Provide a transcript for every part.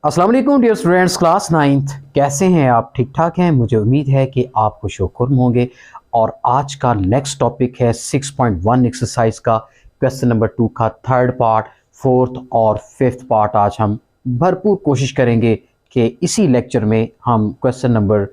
अस्सलाम वालेकुम dear students, class 9th। कैसे हैं आप? ठीक ठाक हैं? मुझे उम्मीद है कि आप खुश होंगे। और आज का नेक्स्ट टॉपिक है 6.1 एक्सरसाइज का क्वेश्चन नंबर 2 का थर्ड पार्ट, फोर्थ और फिफ्थ पार्ट। आज हम भरपूर कोशिश करेंगे कि इसी लेक्चर में हम क्वेश्चन नंबर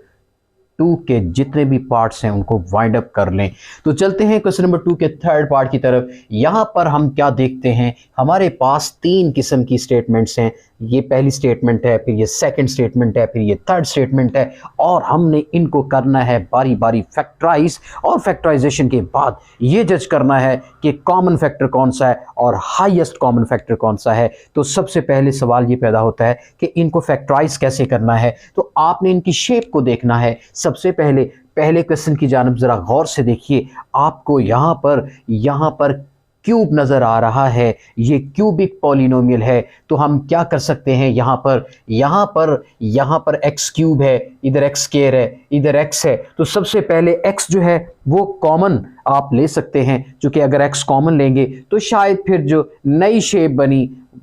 2 के जितने भी पार्ट्स हैं उनको वाइंड अप कर लें। तो चलते हैं क्वेश्चन नंबर 2 के थर्ड पार्ट की तरफ। यहाँ पर हम क्या देखते हैं, हमारे पास 3 किस्म की स्टेटमेंट्स हैं। ये पहली स्टेटमेंट है, फिर ये सेकंड स्टेटमेंट है, फिर ये थर्ड स्टेटमेंट है, और हमने इनको करना है बारी बारी फैक्टराइज। और फैक्टराइजेशन के बाद ये जज करना है कि कॉमन फैक्टर कौन सा है और हाईएस्ट कॉमन फैक्टर कौन सा है। तो सबसे पहले सवाल ये पैदा होता है कि इनको फैक्टराइज कैसे करना है। तो आपने इनकी शेप को देखना है। सबसे पहले क्वेश्चन की जानिब जरा गौर से देखिए। आपको यहाँ पर क्यूब नजर आ रहा है, ये क्यूबिक पॉलिनोमियल है। तो हम क्या कर सकते हैं, यहाँ पर एक्स क्यूब है, इधर एक्स स्क्वायर है, इधर एक्स है। तो सबसे पहले एक्स जो है वो कॉमन आप ले सकते हैं, क्योंकि अगर एक्स कॉमन लेंगे तो शायद फिर जो नई शेप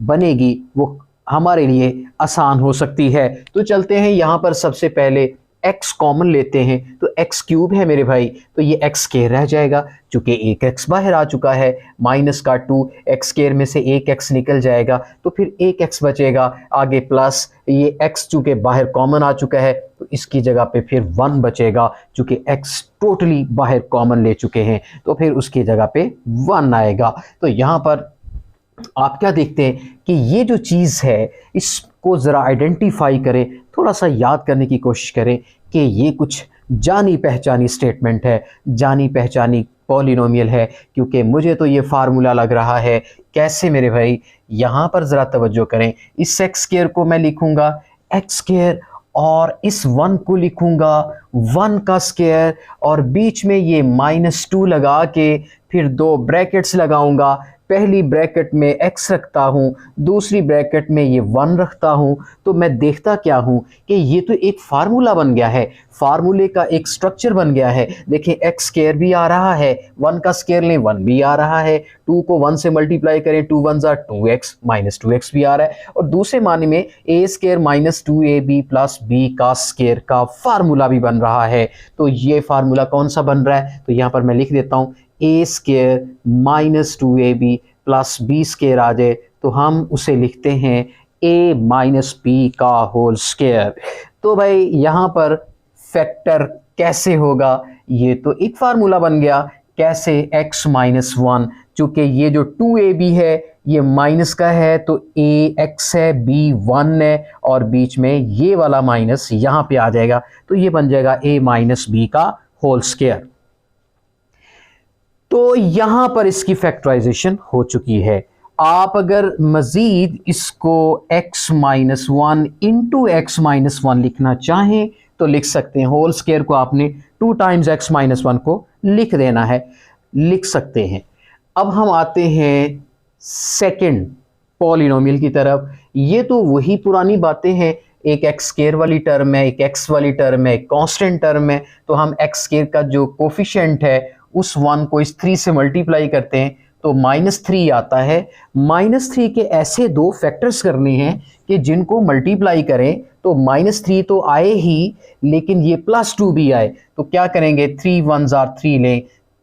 बनेगी वो हमारे लिए आसान हो सकती है। तो चलते हैं यहाँ पर सबसे पहले x कॉमन लेते हैं। तो x क्यूब है मेरे भाई, तो ये x स्क्वायर रह जाएगा, चूंकि एक x बाहर आ चुका है। माइनस का 2, x स्क्वायर में से एक x निकल जाएगा, तो फिर एक x बचेगा। आगे प्लस ये x चूंकि बाहर कॉमन आ चुका है, तो इसकी जगह पे फिर 1 बचेगा, चूंकि x टोटली बाहर कॉमन ले चुके हैं, तो फिर उसकी जगह पे 1 आएगा। तो यहाँ पर आप क्या देखते हैं कि ये जो चीज़ है इसको ज़रा आइडेंटिफाई करें, थोड़ा सा याद करने की कोशिश करें कि ये कुछ जानी पहचानी स्टेटमेंट है, जानी पहचानी पॉलिनोमियल है। क्योंकि मुझे तो ये फार्मूला लग रहा है। कैसे मेरे भाई, यहाँ पर ज़रा तवज्जो करें। इस एक्स स्क्वायर को मैं लिखूँगा एक्स स्क्वायर, और इस 1 को लिखूँगा 1 का स्क्वायर, और बीच में ये -2 लगा के फिर 2 ब्रैकेट्स लगाऊंगा। पहली ब्रैकेट में x रखता हूँ, दूसरी ब्रैकेट में ये 1 रखता हूँ। तो मैं देखता क्या हूँ कि ये तो एक फार्मूला बन गया है, फार्मूले का एक स्ट्रक्चर बन गया है। देखें, एक्स स्क्वायर भी आ रहा है, 1 का स्क्वायर लें 1 भी आ रहा है, 2 को 1 से मल्टीप्लाई करें 2 1 ज़ा 2x, -2x भी आ रहा है। और दूसरे माने में a square -2ab plus b का स्क्वायर का फार्मूला भी बन रहा है। तो ये फार्मूला कौन सा बन रहा है, तो यहाँ पर मैं लिख देता हूँ a square -2ab plus b square आ जाए तो हम उसे लिखते हैं a माइनस बी का होल स्क्वायर। तो भाई यहाँ पर फैक्टर कैसे होगा, ये तो एक फार्मूला बन गया। कैसे, x -1, चूंकि ये जो 2ab है ये माइनस का है, तो a x है, b 1 है, और बीच में ये वाला माइनस यहाँ पे आ जाएगा, तो ये बन जाएगा a माइनस बी का होल स्क्वायर। तो यहां पर इसकी फैक्टराइजेशन हो चुकी है। आप अगर मजीद इसको x-1 इंटू x-1 लिखना चाहें तो लिख सकते हैं। होल स्क्वायर को आपने 2 टाइम्स x-1 को लिख देना है, लिख सकते हैं। अब हम आते हैं सेकंड पॉलिनोमियल की तरफ। ये तो वही पुरानी बातें हैं, एक एक्स स्क्वायर वाली टर्म है, एक एक्स वाली टर्म है, एक कांस्टेंट टर्म है। तो हम एक्स स्क्वायर का जो कोफिशिएंट है उस 1 को इस 3 से मल्टीप्लाई करते हैं तो -3 आता है। -3 के ऐसे 2 फैक्टर्स करने हैं कि जिनको मल्टीप्लाई करें तो -3 तो आए ही, लेकिन ये +2 भी आए। तो क्या करेंगे, 3 1 ज़ा 3 लें,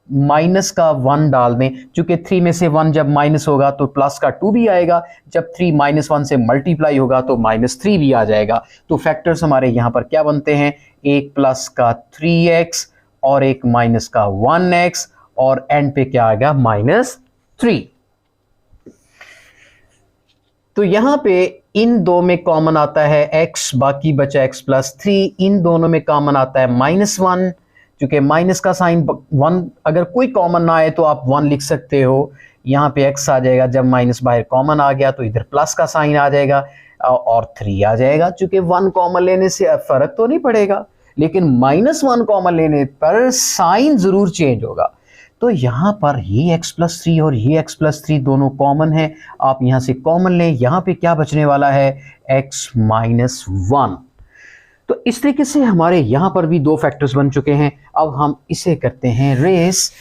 माइनस का 1 डाल दें, चूंकि 3 में से 1 जब माइनस होगा तो प्लस का 2 भी आएगा, जब 3 -1 से मल्टीप्लाई होगा तो -3 भी आ जाएगा। तो फैक्टर्स हमारे यहाँ पर क्या बनते हैं, एक प्लस का 3x और एक माइनस का 1x, और एंड पे क्या आएगा, -3। तो यहां पे इन दो में कॉमन आता है x, बाकी बचा x + 3। इन दोनों में कॉमन आता है -1, क्योंकि माइनस का साइन 1 अगर कोई कॉमन ना आए तो आप 1 लिख सकते हो। यहाँ पे x आ जाएगा, जब माइनस बाहर कॉमन आ गया तो इधर प्लस का साइन आ जाएगा और 3 आ जाएगा। चूंकि 1 कॉमन लेने से फर्क तो नहीं पड़ेगा, लेकिन -1 कॉमन लेने पर साइन जरूर चेंज होगा। तो यहाँ पर ये x + 3 और ये x + 3 दोनों कॉमन है, आप यहाँ से कॉमन लें। यहाँ पे क्या बचने वाला है, x - 1। तो इस तरीके से हमारे यहाँ पर भी 2 फैक्टर्स बन चुके हैं। अब हम इसे करते हैं रेस,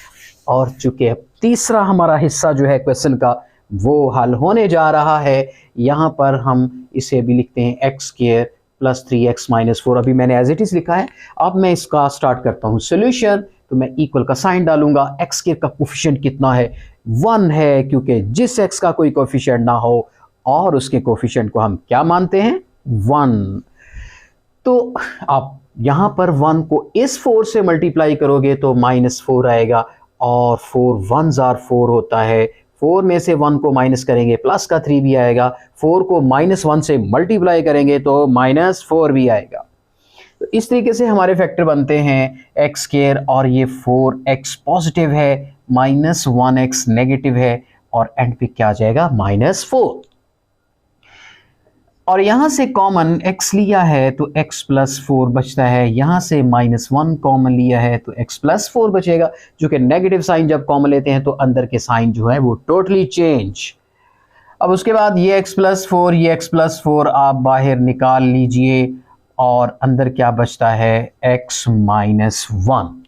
और चूंकि अब तीसरा हमारा हिस्सा जो है क्वेश्चन का वो हल होने जा रहा है। यहाँ पर हम इसे भी लिखते हैं x square plus 3x minus 4। अभी मैंने एज इट इज़ लिखा है। अब मैं इसका स्टार्ट करता हूँ सोल्यूशन। तो मैं इक्वल का साइन डालूंगा। एक्स स्क्वायर का कोफिशिएंट कितना है? 1 है, क्योंकि जिस x का कोई कोफिशिएंट ना हो और उसके कोफिशिएंट को हम क्या मानते हैं? 1। तो आप यहाँ पर 1 को इस 4 से मल्टीप्लाई करोगे तो -4 आएगा, और 4 1s आर 4 होता है। 4 में से 1 को माइनस करेंगे प्लस का 3 भी आएगा। 4 को -1 से मल्टीप्लाई करेंगे तो -4 भी आएगा। तो इस तरीके से हमारे फैक्टर बनते हैं एक्स स्क्वायर, और ये 4x पॉजिटिव है, -1x नेगेटिव है, और एंड पे क्या आ जाएगा? -4। और यहां से कॉमन x लिया है तो x प्लस 4 बचता है। यहां से -1 कॉमन लिया है तो x प्लस 4 बचेगा, जो कि नेगेटिव साइन जब कॉमन लेते हैं तो अंदर के साइन जो है वो टोटली चेंज। अब उसके बाद ये x प्लस 4, ये x प्लस 4 आप बाहर निकाल लीजिए, और अंदर क्या बचता है? x minus 1।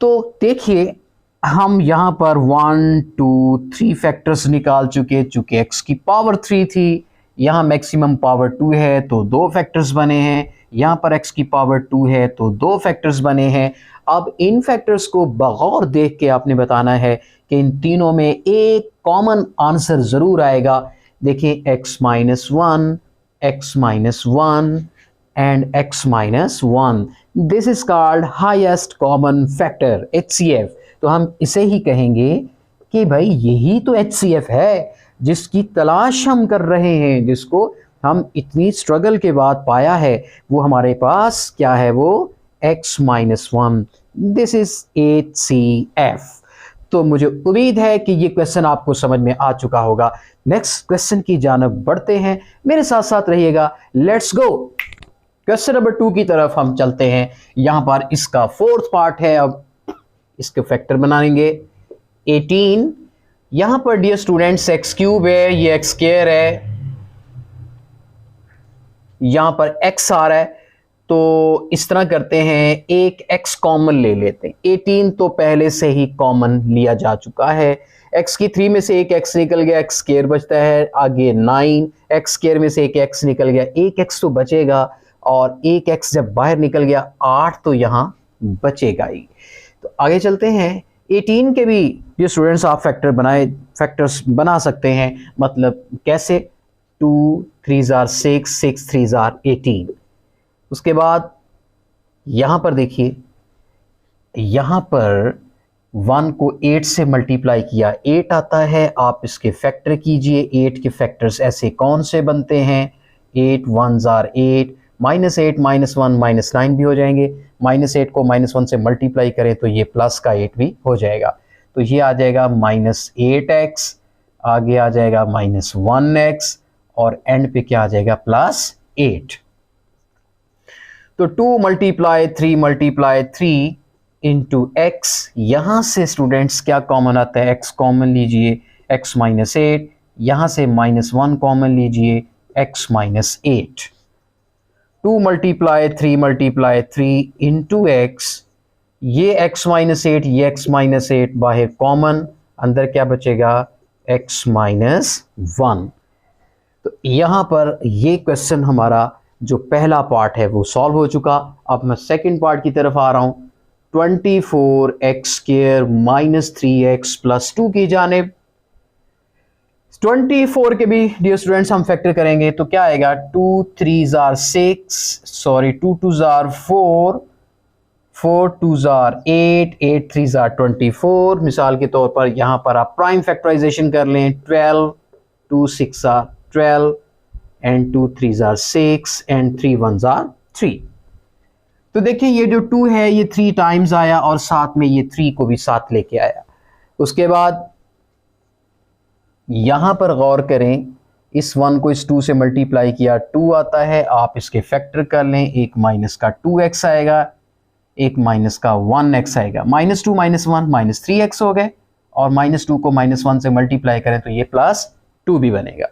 तो देखिए हम यहां पर 1 2 3 फैक्टर्स निकाल चुके, चूंकि x की पावर 3 थी, यहाँ मैक्सिमम पावर 2 है तो 2 फैक्टर्स बने हैं। यहाँ पर x की पावर 2 है तो 2 फैक्टर्स बने हैं। अब इन फैक्टर्स को बगौर देख के आपने बताना है कि इन तीनों में एक कॉमन आंसर ज़रूर आएगा। देखिए x minus 1, x minus 1 and x minus 1, this is called highest common factor, HCF। तो हम इसे ही कहेंगे कि भाई यही तो HCF है जिसकी तलाश हम कर रहे हैं, जिसको हम इतनी स्ट्रगल के बाद पाया है। वो हमारे पास क्या है? वो x minus 1, this is HCF। तो मुझे उम्मीद है कि ये क्वेश्चन आपको समझ में आ चुका होगा। नेक्स्ट क्वेश्चन की जानब बढ़ते हैं, मेरे साथ साथ रहिएगा। लेट्स गो क्वेश्चन नंबर 2 की तरफ हम चलते हैं। यहाँ पर इसका 4th पार्ट है। अब इसके फैक्टर बनाएंगे 18। यहां पर डियर स्टूडेंट्स x क्यूब है, ये x स्क्वायर है, यहां पर x आ रहा है। तो इस तरह करते हैं, एक x कॉमन ले लेते हैं। 18 तो पहले से ही कॉमन लिया जा चुका है। x की 3 में से एक x निकल गया, x स्क्वायर बचता है। आगे 9, x स्क्वायर में से एक x निकल गया, एक x तो बचेगा, और एक x जब बाहर निकल गया 8 तो यहां बचेगा ही। तो आगे चलते हैं। 18 के भी ये स्टूडेंट्स आप फैक्टर्स बना सकते हैं। मतलब कैसे? 2 3s आर 6, 6 3s आर 18। उसके बाद यहां पर देखिए, यहां पर 1 को 8 से मल्टीप्लाई किया, 8 आता है। आप इसके फैक्टर कीजिए। 8 के फैक्टर्स ऐसे कौन से बनते हैं? 8 1s आर 8, -8 -1 -9 भी हो जाएंगे। -8 को -1 से मल्टीप्लाई करें तो ये प्लस का 8 भी हो जाएगा। तो ये आ जाएगा -8x, आगे आ जाएगा -1x, और एंड पे क्या आ जाएगा? +8। तो 2 × 3 × 3 इंटू x। यहां से स्टूडेंट्स क्या कॉमन आता है? x कॉमन लीजिए, x -8। यहां से -1 कॉमन लीजिए, x -8। 2 × 3 × 3 into x। ये x -8, ये x -8 बाहर कॉमन, अंदर क्या बचेगा? x -1। तो यहाँ पर ये क्वेश्चन हमारा जो पहला पार्ट है वो सॉल्व हो चुका। अब मैं सेकंड पार्ट की तरफ आ रहा हूँ। 24x² - 3x + 2 की जानिब। 24 के भी डियर स्टूडेंट्स हम फैक्टर करेंगे तो क्या आएगा? 2 3s are 6, sorry 2 2s are 4, 4 2s are 8, 8 3s are 24। मिसाल के तौर पर यहाँ पर आप प्राइम फैक्टराइजेशन कर लें। 12 2 6 are 12 and 2 3s are 6 and 3 1s are 3। तो देखिए ये जो 2 है ये 3 टाइम्स आया, और साथ में ये 3 को भी साथ लेके आया। उसके बाद यहां पर गौर करें, इस 1 को इस 2 से मल्टीप्लाई किया, 2 आता है। आप इसके फैक्टर कर लें, एक माइनस का 2x आएगा, एक माइनस का 1x आएगा। -2 -1 -3x हो गए, और -2 को -1 से मल्टीप्लाई करें तो ये +2 भी बनेगा।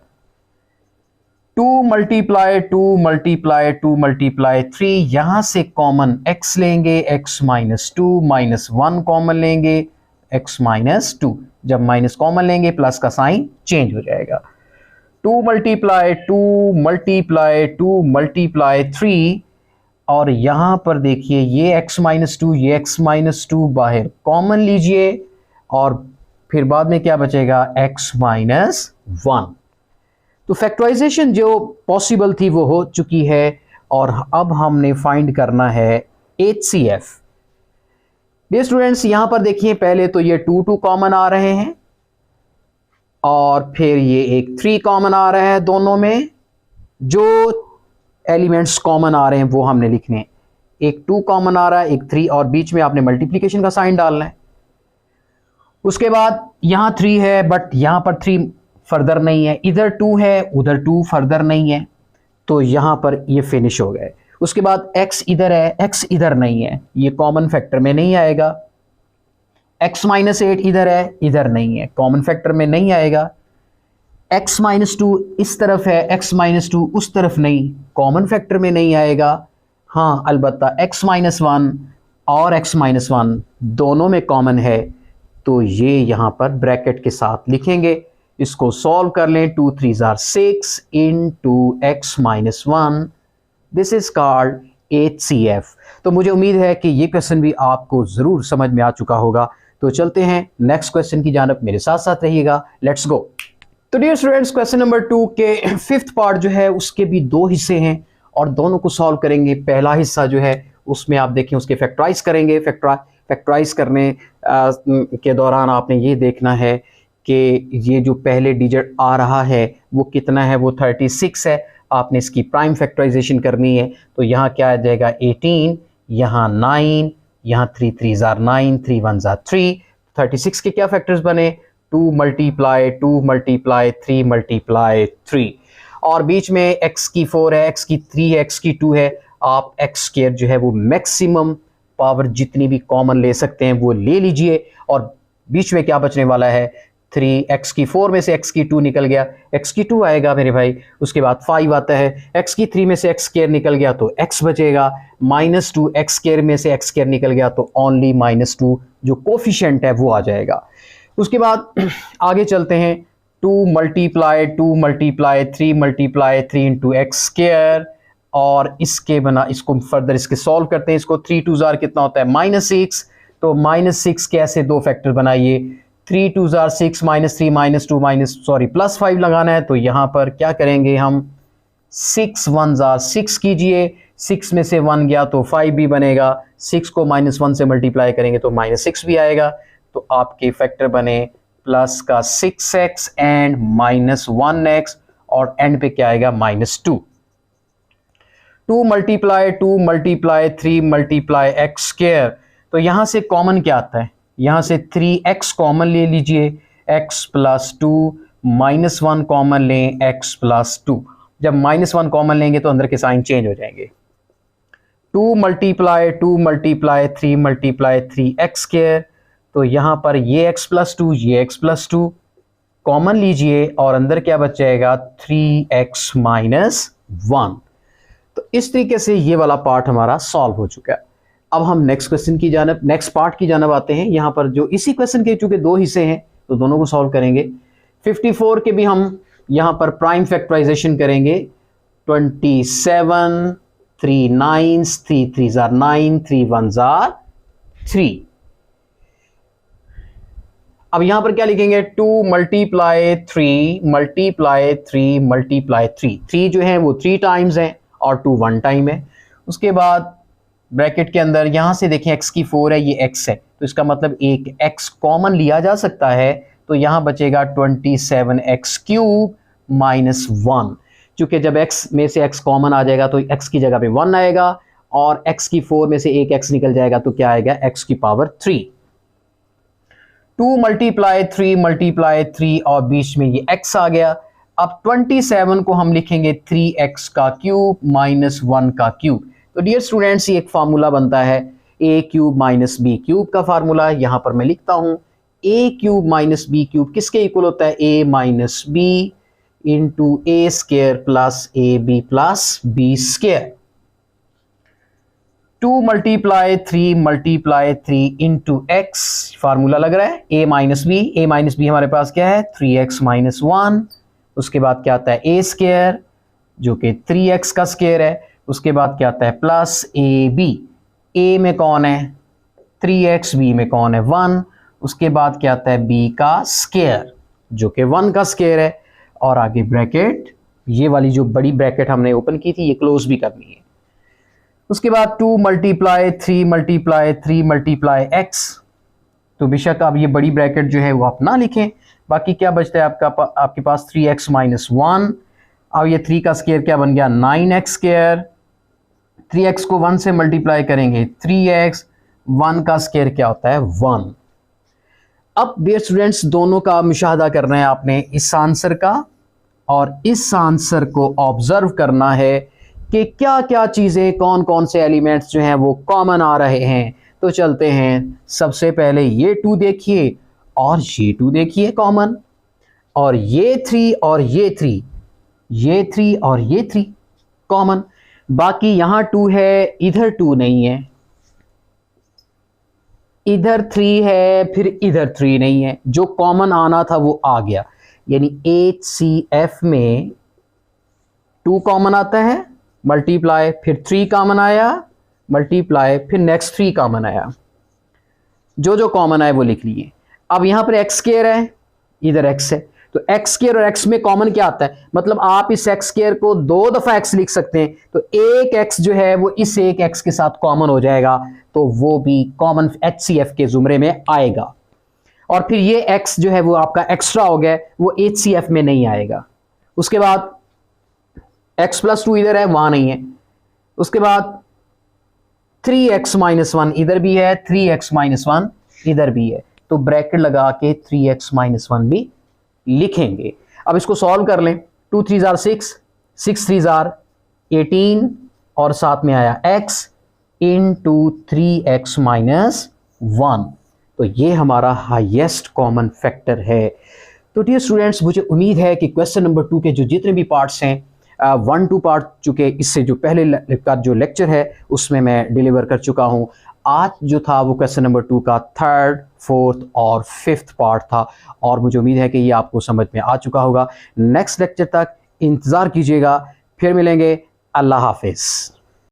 2 × 2 × 2 × 3, यहां से कॉमन x लेंगे, x -2 -1 कॉमन लेंगे, x माइनस टू। जब माइनस कॉमन लेंगे प्लस का साइन चेंज हो जाएगा। 2 मल्टीप्लाई 2 मल्टीप्लाई 2 मल्टीप्लाई 3, और यहां पर देखिए ये x माइनस टू, ये x माइनस टू बाहर कॉमन लीजिए, और फिर बाद में क्या बचेगा, x माइनस वन। तो फैक्टराइजेशन जो पॉसिबल थी वो हो चुकी है, और अब हमने फाइंड करना है HCF। डियर स्टूडेंट्स, यहां पर देखिए पहले तो ये 2 2 कॉमन आ रहे हैं, और फिर ये एक 3 कॉमन आ रहा है। दोनों में जो एलिमेंट्स कॉमन आ रहे हैं वो हमने लिखने हैं। एक 2 कॉमन आ रहा है, एक 3, और बीच में आपने मल्टीप्लिकेशन का साइन डालना है। उसके बाद यहां 3 है, बट यहां पर 3 फर्दर नहीं है, इधर 2 है उधर 2 फर्दर नहीं है, तो यहां पर ये फिनिश हो गए। उसके बाद x इधर है, x इधर नहीं है, ये कॉमन फैक्टर में नहीं आएगा। x माइनस 8 इधर है, इधर नहीं है, कॉमन फैक्टर में नहीं आएगा। x माइनस टू इस तरफ है, x माइनस टू उस तरफ नहीं, कॉमन फैक्टर में नहीं आएगा। हाँ अलबत्ता x माइनस वन और x माइनस वन दोनों में कॉमन है, तो ये यहाँ पर ब्रैकेट के साथ लिखेंगे। इसको सॉल्व कर लें, 2 3 jar 6 into x minus one, this is called HCF। तो मुझे उम्मीद है कि ये क्वेश्चन भी आपको ज़रूर समझ में आ चुका होगा। तो चलते हैं नेक्स्ट क्वेश्चन की जानब, मेरे साथ साथ रहिएगा, लेट्स गो। तो डियर स्टूडेंट्स, क्वेश्चन नंबर 2 के 5th पार्ट जो है उसके भी 2 हिस्से हैं, और दोनों को सॉल्व करेंगे। पहला हिस्सा जो है उसमें आप देखें उसके फैक्टराइज करेंगे। फैक्टराइज करने के दौरान आपने ये देखना है कि ये जो पहले डिजिट आ रहा है वो कितना है, वो 36 है। आपने इसकी प्राइम फैक्टराइजेशन करनी है, तो यहाँ क्या आ जाएगा 18, यहाँ 9, यहाँ 3 3 जार 9, 3 1 जार 3। 36 के क्या फैक्टर्स बने, 2 मल्टीप्लाई 2 मल्टीप्लाई 3 मल्टीप्लाई 3, और बीच में x की 4 है, x की 3 है, x की 2 है। आप x स्क्वायर जो है वो मैक्सिमम पावर जितनी भी कॉमन ले सकते हैं वो ले लीजिए, और बीच में क्या बचने वाला है 3, x की 4 में से x की 2 निकल गया, x की 2 आएगा मेरे भाई। उसके बाद 5 आता है, x की 3 में से x स्क्वायर निकल गया तो x बचेगा, -2 x स्क्वायर में से x स्क्वायर निकल गया तो ओनली -2 जो कोफिशिएंट है वो आ जाएगा। उसके बाद आगे चलते हैं, 2 multiply 2 multiply 3 multiply 3 into x square, और इसके बना इसको फर्दर इसके सॉल्व करते हैं। इसको 3 2 जार कितना होता है -6, तो -6 के ऐसे 2 फैक्टर बनाइए, 3 2 जार 6 -3 -2 +5 लगाना है, तो यहाँ पर क्या करेंगे हम 6 1 जार 6 कीजिए, 6 में से 1 गया तो 5 भी बनेगा, 6 को -1 से मल्टीप्लाई करेंगे तो -6 भी आएगा। तो आपके फैक्टर बने प्लस का 6x एंड -1x, और एंड पे क्या आएगा -2। 2 multiply 2 multiply 3 multiply x square, तो यहां से कॉमन क्या आता है, यहां से 3x कॉमन ले लीजिए, x प्लस 2, -1 कॉमन लें, x प्लस 2। जब -1 कॉमन लेंगे तो अंदर के साइन चेंज हो जाएंगे। 2 multiply 2 multiply 3 multiply 3 x square, तो यहां पर ये x प्लस 2, ये x प्लस 2 कॉमन लीजिए, और अंदर क्या बच जाएगा 3x माइनस 1। तो इस तरीके से ये वाला पार्ट हमारा सॉल्व हो चुका है। अब हम नेक्स्ट क्वेश्चन की जानब, नेक्स्ट पार्ट की जानब आते हैं। यहाँ पर जो इसी क्वेश्चन के चूंकि 2 हिस्से हैं तो दोनों को सॉल्व करेंगे। 54 के भी हम यहाँ पर प्राइम फैक्टराइजेशन करेंगे। 27 3 9 3 3 जार 9 3 1 जार 3। अब यहां पर क्या लिखेंगे, 2 मल्टीप्लाई 3 मल्टीप्लाई 3 मल्टीप्लाई 3। 3 जो है वो 3 टाइम्स है और 2 1 टाइम है। उसके बाद ब्रैकेट के अंदर यहां से देखें x की 4 है, ये x है, तो इसका मतलब एक x कॉमन लिया जा सकता है, तो यहां बचेगा 27x क्यूब माइनस 1। क्योंकि जब x में से x कॉमन आ जाएगा तो x की जगह पे 1 आएगा, और x की 4 में से एक x निकल जाएगा तो क्या आएगा x की पावर 3। 2 मल्टीप्लाई 3 मल्टीप्लाई 3 और बीच में ये x आ गया। अब 27 को हम लिखेंगे 3x का क्यूब माइनस 1 का क्यूब। तो डियर स्टूडेंट्स, ये एक फार्मूला बनता है a cube minus b cube का फार्मूला। यहां पर मैं लिखता हूं a cube minus b cube किसके इक्वल होता है, a minus b into a square plus a b plus b square. 2 multiply 3 into x, formula लग रहा है a माइनस बी हमारे पास क्या है 3x माइनस 1। उसके बाद क्या आता है a स्क्वायर जो कि 3x का स्क्वायर है। उसके बाद क्या आता है प्लस a में कौन है 3x, b में कौन है 1। उसके बाद क्या आता है b का स्क्वायर जो कि 1 का स्क्वायर है, और आगे ब्रैकेट, ये वाली जो बड़ी ब्रैकेट हमने ओपन की थी ये क्लोज भी करनी है। उसके बाद 2 मल्टीप्लाई 3 मल्टीप्लाई x, तो बेशक आप ये बड़ी ब्रैकेट जो है वो आप ना लिखें। बाकी क्या बचता है आपके पास 3x माइनस 1। अब ये 3 का स्क्वायर क्या बन गया 9x स्क्वायर। 3x को 1 से मल्टीप्लाई करेंगे 3x, 1 का स्क्वायर क्या होता है 1। अब डियर स्टूडेंट्स दोनों का मुशाहदा करना है आपने, इस आंसर का और इस आंसर को ऑब्जर्व करना है कि क्या क्या चीज़ें, कौन कौन से एलिमेंट्स जो हैं वो कॉमन आ रहे हैं। तो चलते हैं, सबसे पहले ये 2 देखिए और ये 2 देखिए कॉमन, और ये 3 और ये 3, ये 3 और ये 3 कॉमन। बाकी यहाँ 2 है, इधर 2 नहीं है, इधर 3 है, फिर इधर 3 नहीं है। जो कॉमन आना था वो आ गया, यानी HCF में 2 कॉमन आता है, मल्टीप्लाई, फिर 3 कॉमन आया, मल्टीप्लाई, फिर नेक्स्ट 3 कॉमन आया। जो जो कॉमन आए वो लिख लिए। अब यहां पर एक्स स्क्वायर है, इधर एक्स है, तो एक्स स्क्वायर और एक्स में कॉमन क्या आता है, मतलब आप इस एक्स स्क्वायर को 2 दफा एक्स लिख सकते हैं, तो एक एक्स जो है वो इस एक एक्स के साथ कॉमन हो जाएगा, तो वो भी कॉमन HCF के जुमरे में आएगा। और फिर ये x जो है वो आपका एक्स्ट्रा हो गया, वो HCF में नहीं आएगा। उसके बाद x प्लस 2 इधर है, वहां नहीं है। उसके बाद 3x माइनस 1 इधर भी है, 3x माइनस 1 इधर भी है, तो ब्रैकेट लगा के 3x माइनस 1 भी लिखेंगे। अब इसको सॉल्व कर लें, 2 3 जार 6, 6 3 जार 18, और साथ में आया x इंटू 3x माइनस 1, तो ये हमारा हाईएस्ट कॉमन फैक्टर है। तो डियर स्टूडेंट्स मुझे उम्मीद है कि क्वेश्चन नंबर 2 के जो जितने भी पार्ट्स हैं, 1 2 पार्ट चुके, इससे जो पहले का जो लेक्चर है उसमें मैं डिलीवर कर चुका हूं। आज जो था वो क्वेश्चन नंबर 2 का 3rd, 4th और 5th पार्ट था, और मुझे उम्मीद है कि ये आपको समझ में आ चुका होगा। नेक्स्ट लेक्चर तक इंतज़ार कीजिएगा, फिर मिलेंगे। अल्लाह हाफिज़।